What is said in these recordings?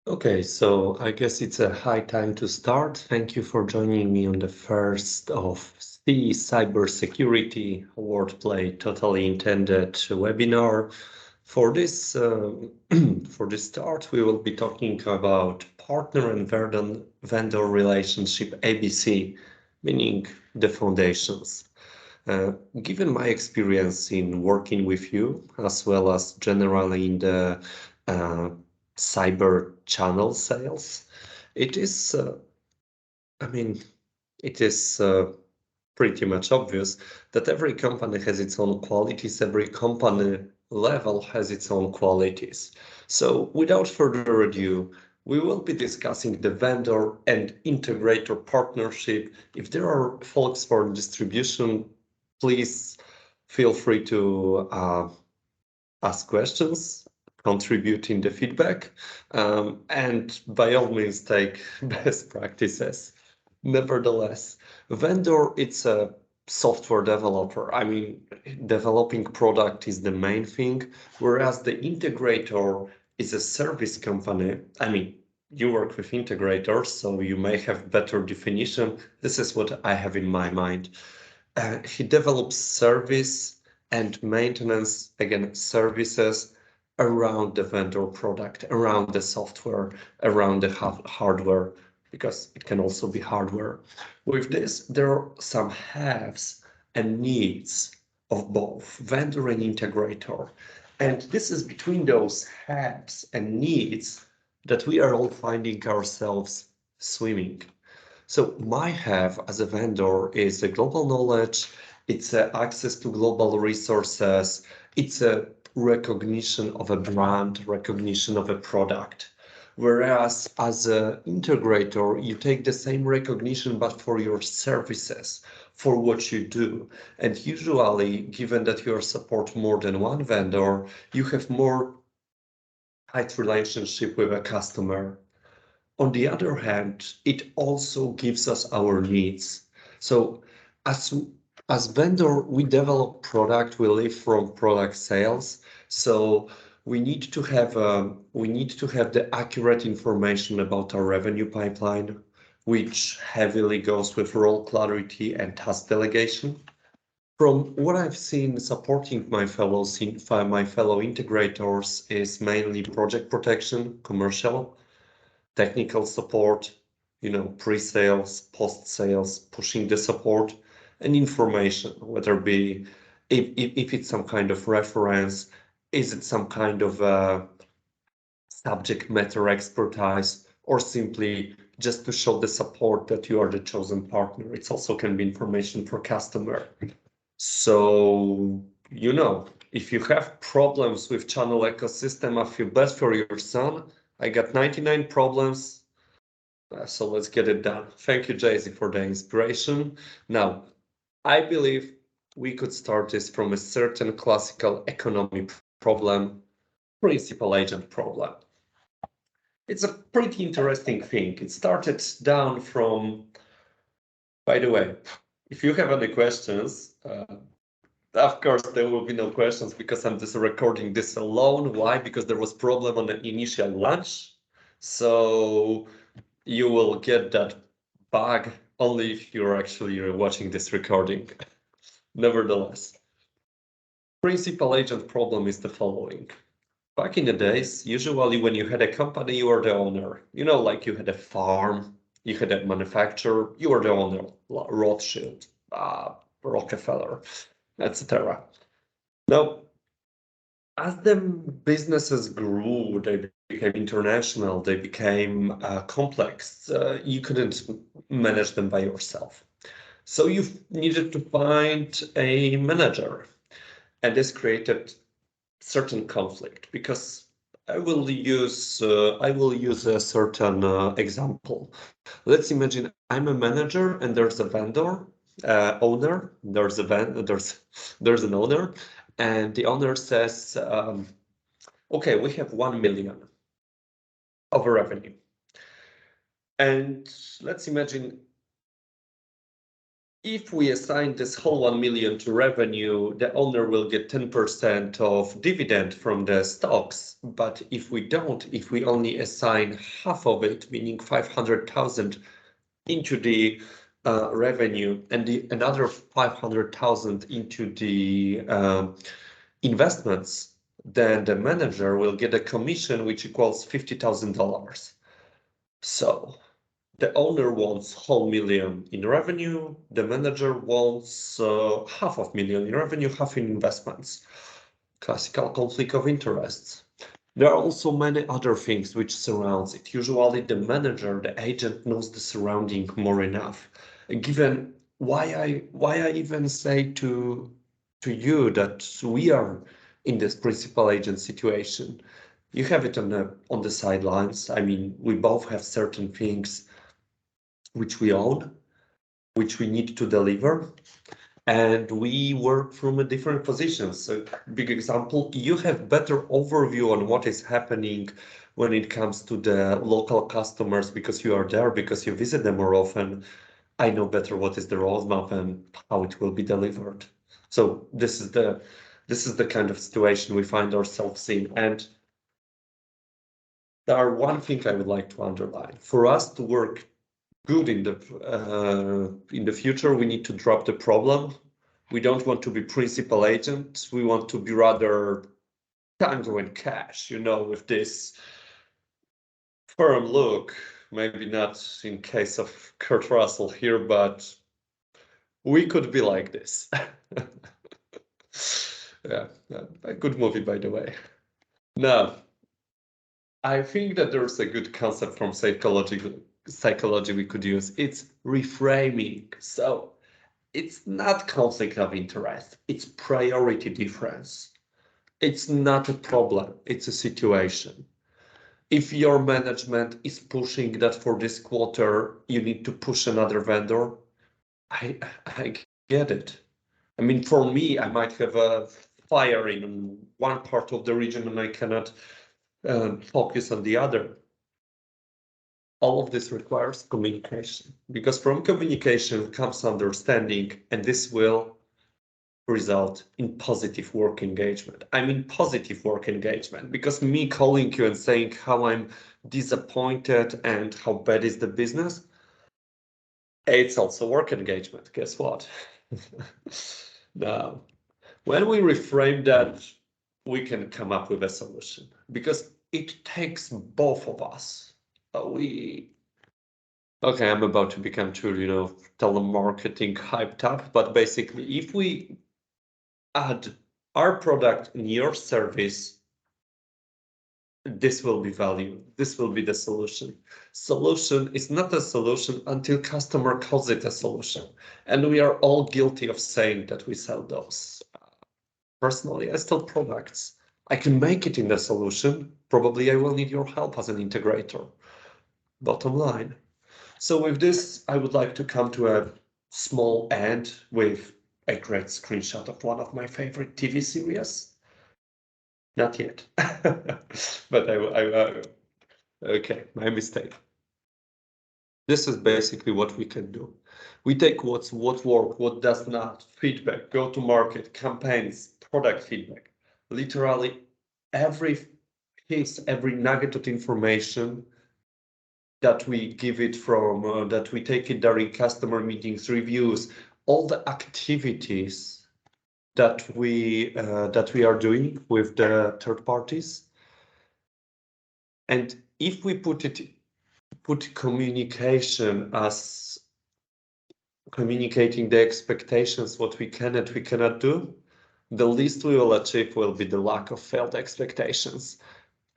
Okay, so I guess it's a high time to start. Thank you for joining me on the first of the Cybersecurity Wordplay Totally Intended webinar. For this for this start, we will be talking about partner and vendor relationship ABC, meaning the foundations. Given my experience in working with you, as well as generally in the uh, cyber channel sales, it is, I mean, it is pretty much obvious that every company has its own qualities, every company level has its own qualities. So, without further ado, we will be discussing the vendor and integrator partnership. If there are folks for distribution, please feel free to ask questions, contribute in the feedback, and by all means take best practices. Nevertheless, vendor, it's a software developer. I mean, developing product is the main thing, whereas the integrator is a service company. I mean, you work with integrators, so you may have better definition. This is what I have in my mind. He develops service and maintenance, again, services around the vendor product, around the software, around the hardware, because it can also be hardware. With this, there are some haves and needs of both vendor and integrator. And this is between those haves and needs that we are all finding ourselves swimming. So my have as a vendor is a global knowledge, it's access to global resources, it's a recognition of a brand, recognition of a product. Whereas as an integrator, you take the same recognition, but for your services, for what you do. And usually, given that you support more than one vendor, you have more tight relationship with a customer. On the other hand, it also gives us our needs. So as as vendor, we develop product, we live from product sales. So we need to have the accurate information about our revenue pipeline, which heavily goes with role clarity and task delegation. From what I've seen supporting my fellow integrators is mainly project protection, commercial, technical support, pre-sales, post-sales, pushing the support and information, whether it be if it's some kind of reference, is it some kind of subject matter expertise, or simply just to show the support that you are the chosen partner. It also can be information for customer. So, if you have problems with channel ecosystem, I feel bad for your son. I got 99 problems. So let's get it done. Thank you, Jay-Z, for the inspiration. Now, I believe we could start this from a certain classical economy problem, principal agent problem. It's a pretty interesting thing. It started down from, by the way, if you have any questions, of course, there will be no questions because I'm just recording this alone. Why? Because there was problem on the initial launch. So you will get that bug only if you're actually watching this recording. Nevertheless, principal agent problem is the following. Back in the days, usually when you had a company, you were the owner. Like you had a farm, you had a manufacturer, you were the owner, Rothschild, Rockefeller, etc. Now, as the businesses grew, they became international, they became complex. You couldn't manage them by yourself. So you needed to find a manager, and this created certain conflict because I will use a certain example. Let's imagine I'm a manager and there's a vendor owner. There's an owner, and the owner says, "Okay, we have 1 million of revenue, and let's imagine if we assign this whole 1 million to revenue, the owner will get 10% of dividend from the stocks. But if we don't, if we only assign half of it, meaning 500,000 into the revenue and another 500,000 into the investments, then the manager will get a commission which equals $50,000. So the owner wants whole million in revenue. The manager wants half of million in revenue, half in investments. Classical conflict of interests. There are also many other things which surrounds it. Usually the manager, the agent knows the surrounding more enough. Given why I even say to you that we are in this principal agent situation. You have it on the sidelines. I mean, we both have certain things which we own, which we need to deliver, and we work from a different positions. So, big example, you have better overview on what is happening when it comes to the local customers because you are there, because you visit them more often. I know better what is the roadmap and how it will be delivered. So this is the kind of situation we find ourselves in. And there are one thing I would like to underline. For us to work good in the future, we need to drop the problem. We don't want to be principal agent. We want to be rather tango and cash, with this firm look. Maybe not in case of Kurt Russell here, but we could be like this. Yeah, a good movie, by the way. Now, I think that there's a good concept from psychology we could use. It's reframing. So it's not conflict of interest. It's priority difference. It's not a problem. It's a situation. If your management is pushing that for this quarter, you need to push another vendor. I get it. I mean, for me, I might have a fire in one part of the region and I cannot focus on the other. All of this requires communication because from communication comes understanding, and this will result in positive work engagement. I mean, positive work engagement because me calling you and saying how I'm disappointed and how bad is the business, it's also work engagement. Guess what? Now, when we reframe that, we can come up with a solution because it takes both of us. Okay, I'm about to become too, telemarketing hyped up, but basically, if we add our product in your service, this will be value. This will be the solution. Solution is not a solution until customer calls it a solution. And we are all guilty of saying that we sell those. Personally, I sell products. I can make it in the solution. Probably I will need your help as an integrator. Bottom line. So with this, I would like to come to a small end with a great screenshot of one of my favorite TV series. Not yet, but okay, my mistake. This is basically what we can do. We take what works, what does not, feedback, go to market, campaigns, product feedback, literally every piece, every nugget of information that we give it from, that we take it during customer meetings, reviews, all the activities that we are doing with the third parties. And if we put communication as communicating the expectations, what we can and we cannot do, the least we will achieve will be the lack of failed expectations.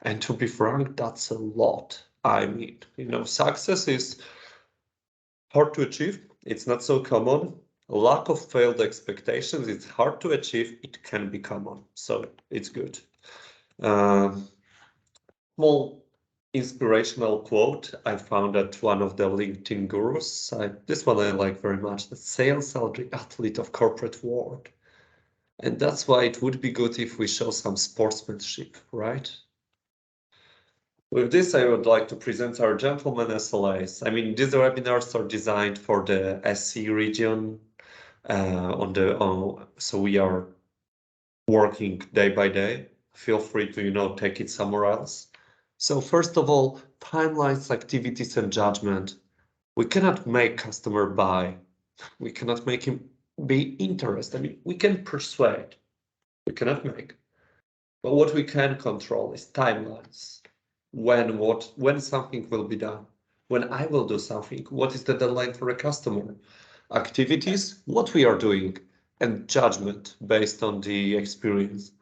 And to be frank, that's a lot. I mean, success is hard to achieve. It's not so common. Lack of failed expectations, it's hard to achieve. It can be common, so it's good. Small inspirational quote I found at one of the LinkedIn gurus. This one I like very much. The sales are the athlete of corporate world. And that's why it would be good if we show some sportsmanship, right? With this, I would like to present our gentlemen SLAs. I mean, these webinars are designed for the SC region. so we are working day by day. Feel free to, take it somewhere else. So first of all, timelines, activities, and judgment. We cannot make customer buy. We cannot make him be interested. I mean, we can persuade. We cannot make. But what we can control is timelines. When something will be done. When I will do something, what is the deadline for a customer? Activities, what we are doing, and judgment based on the experience,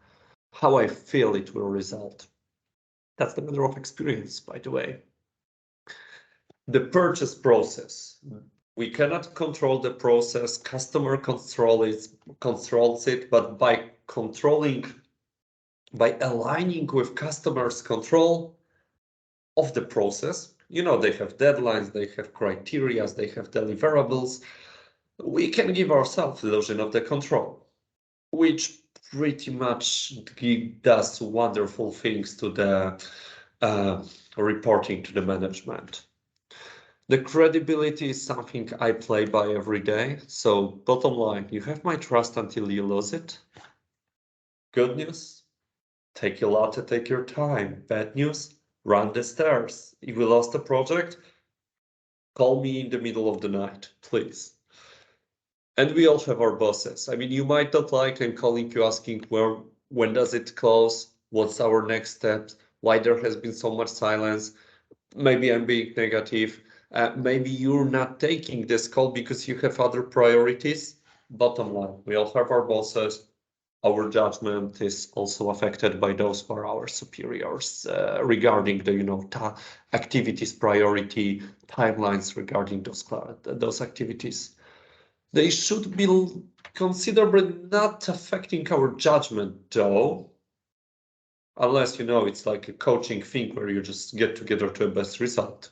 how I feel it will result. That's the matter of experience, by the way. The purchase process. We cannot control the process, customer controls it, but by aligning with customers' control of the process, they have deadlines, they have criteria, they have deliverables, we can give ourselves the illusion of the control, which pretty much does wonderful things to the reporting to the management. The credibility is something I play by every day. So bottom line, you have my trust until you lose it. Good news, take your latte, take your time. Bad news, run the stairs. If we lost a project, call me in the middle of the night, please. And we all have our bosses. I mean, you might not like I'm calling you asking when does it close? What's our next steps? Why there has been so much silence? Maybe I'm being negative. Maybe you're not taking this call because you have other priorities. Bottom line, we all have our bosses. Our judgment is also affected by those who are our superiors regarding the activities priority timelines regarding those activities. They should be considerably not affecting our judgment though, unless it's like a coaching thing where you just get together to a best result.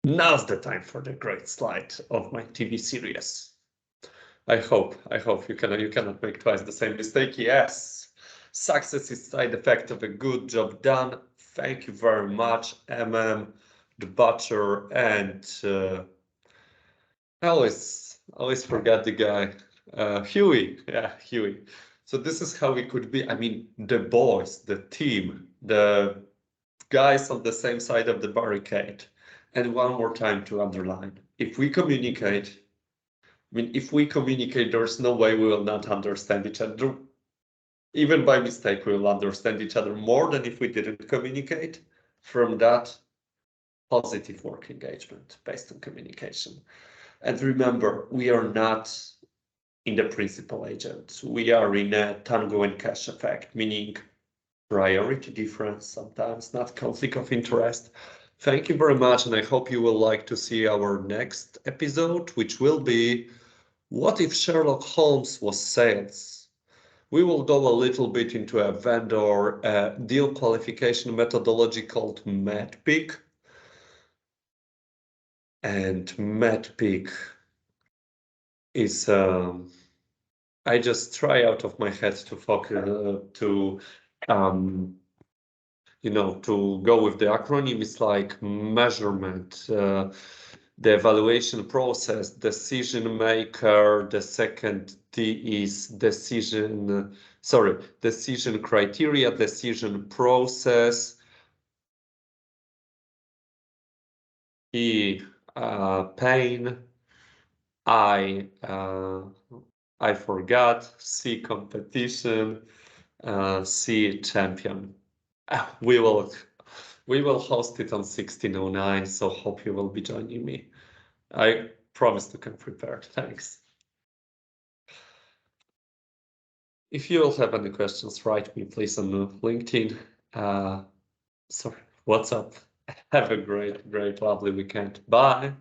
Now's the time for the great slide of my TV series. I hope you cannot make twice the same mistake. Yes, success is side effect of a good job done. Thank you very much, the butcher, and I always forget the guy, Huey. Yeah, Huey. So this is how we could be. I mean, the boys, the team, the guys on the same side of the barricade. And one more time to underline, if we communicate, there's no way we will not understand each other. Even by mistake, we will understand each other more than if we didn't communicate. From that, positive work engagement based on communication. And remember, we are not in the principal agent. We are in a tango and cash effect, meaning priority difference, sometimes not conflict of interest. Thank you very much, and I hope you will like to see our next episode, which will be what if Sherlock Holmes was sales? We will go a little bit into a vendor deal qualification methodology called MedPick. And MedPick is I just try out of my head to focus to go with the acronym. It's like measurement, the evaluation process, decision maker. The second D is decision criteria, decision process. E, pain. I forgot. C, competition. C, champion. We will host it on 1609, so hope you will be joining me. I promise to come prepared. Thanks. If you will have any questions, write me please on LinkedIn. Sorry, what's up? Have a great, lovely weekend. Bye.